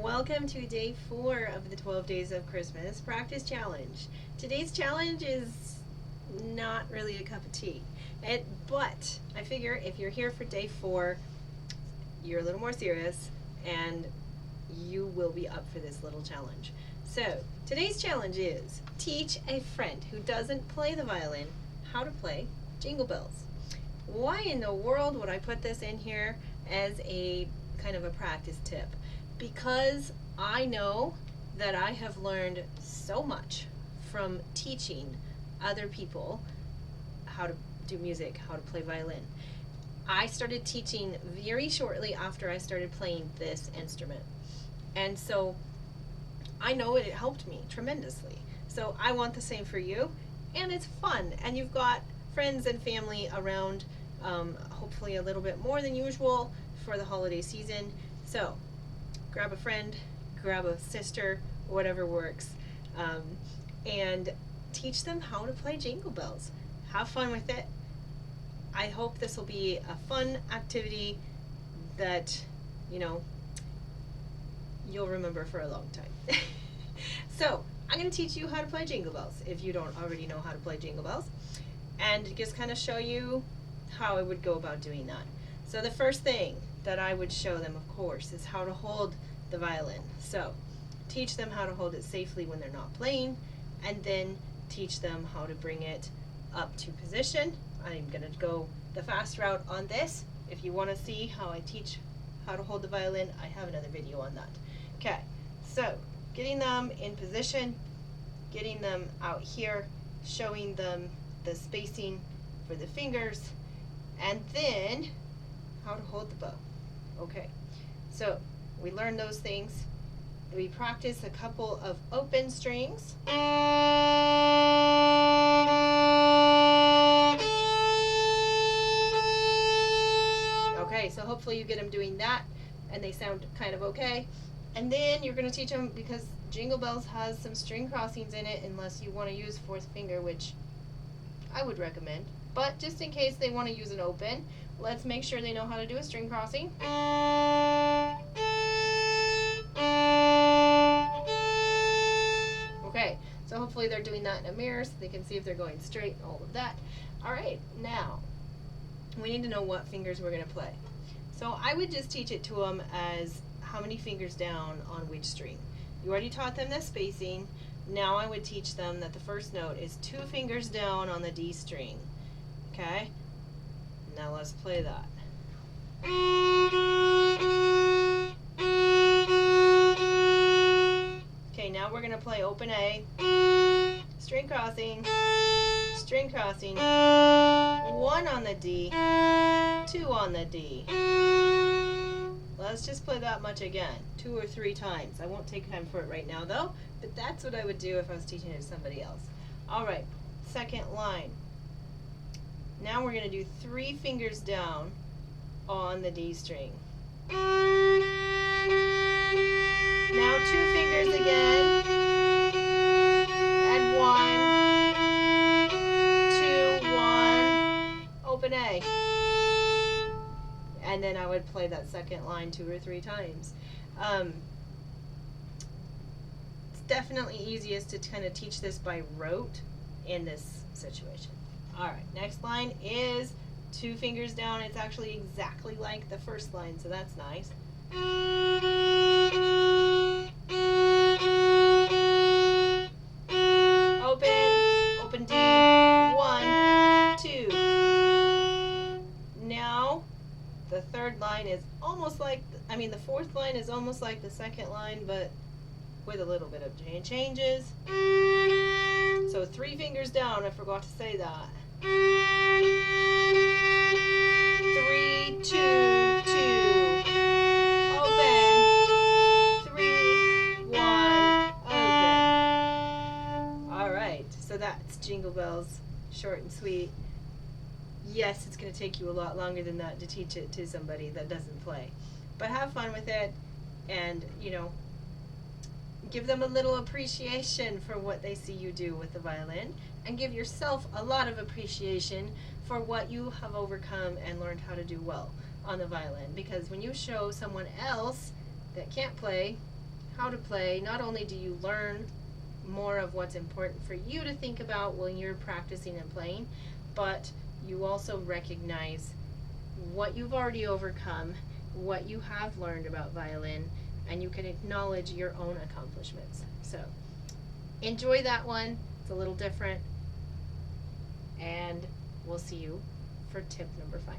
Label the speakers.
Speaker 1: Welcome to day 4 of the 12 Days of Christmas Practice Challenge. Today's challenge is not really a cup of tea, but I figure if you're here for day 4, you're a little more serious and you will be up for this little challenge. So today's challenge is teach a friend who doesn't play the violin how to play Jingle Bells. Why in the world would I put this in here as a kind of a practice tip? Because I know that I have learned so much from teaching other people how to do music, how to play violin. I started teaching very shortly after I started playing this instrument. And so I know it helped me tremendously. So I want the same for you, and it's fun, and you've got friends and family around, hopefully a little bit more than usual for the holiday season. So grab a friend, grab a sister, whatever works, and teach them how to play Jingle Bells. Have fun with it. I hope this will be a fun activity that, you'll remember for a long time. So, I'm going to teach you how to play Jingle Bells if you don't already know how to play Jingle Bells, and just kind of show you how I would go about doing that. So the first thing that I would show them, of course, is how to hold the violin. So teach them how to hold it safely when they're not playing, and then teach them how to bring it up to position. I'm going to go the fast route on this. If you want to see how I teach how to hold the violin, I have another video on that. Okay, so getting them in position, getting them out here, showing them the spacing for the fingers, and then how to hold the bow. Okay, so we learn those things. We practice a couple of open strings. Okay, so hopefully you get them doing that and they sound kind of okay. And then you're going to teach them, because Jingle Bells has some string crossings in it, unless you want to use fourth finger, which I would recommend. But just in case they want to use an open, let's make sure they know how to do a string crossing. Okay, so hopefully they're doing that in a mirror so they can see if they're going straight and all of that. Alright, now we need to know what fingers we're going to play. So I would just teach it to them as how many fingers down on which string. You already taught them the spacing. Now I would teach them that the first note is 2 fingers down on the D string. Okay? Now let's play that. Okay, now we're going to play open A, string crossing, 1 on the D, 2 on the D. Let's just play that much again, 2 or 3 times. I won't take time for it right now though, but that's what I would do if I was teaching it to somebody else. Alright, second line. Now we're going to do 3 fingers down on the D string. Now 2 fingers again, and 1, 2, 1, open A. And then I would play that second line 2 or 3 times. It's definitely easiest to kind of teach this by rote in this situation. Alright, next line is 2 fingers down. It's actually exactly like the first line, so that's nice. Open D, 1, 2. Now, the third line is almost like, the fourth line is almost like the second line, but with a little bit of changes. So 3 fingers down, I forgot to say that. 3, 2, 2. Open. 3, 1, open. Alright, so that's Jingle Bells, short and sweet. Yes, it's going to take you a lot longer than that to teach it to somebody that doesn't play. But have fun with it, and, give them a little appreciation for what they see you do with the violin, and give yourself a lot of appreciation for what you have overcome and learned how to do well on the violin. Because when you show someone else that can't play how to play, not only do you learn more of what's important for you to think about when you're practicing and playing, but you also recognize what you've already overcome, what you have learned about violin, and you can acknowledge your own accomplishments. So enjoy that one. It's a little different, and we'll see you for tip number 5.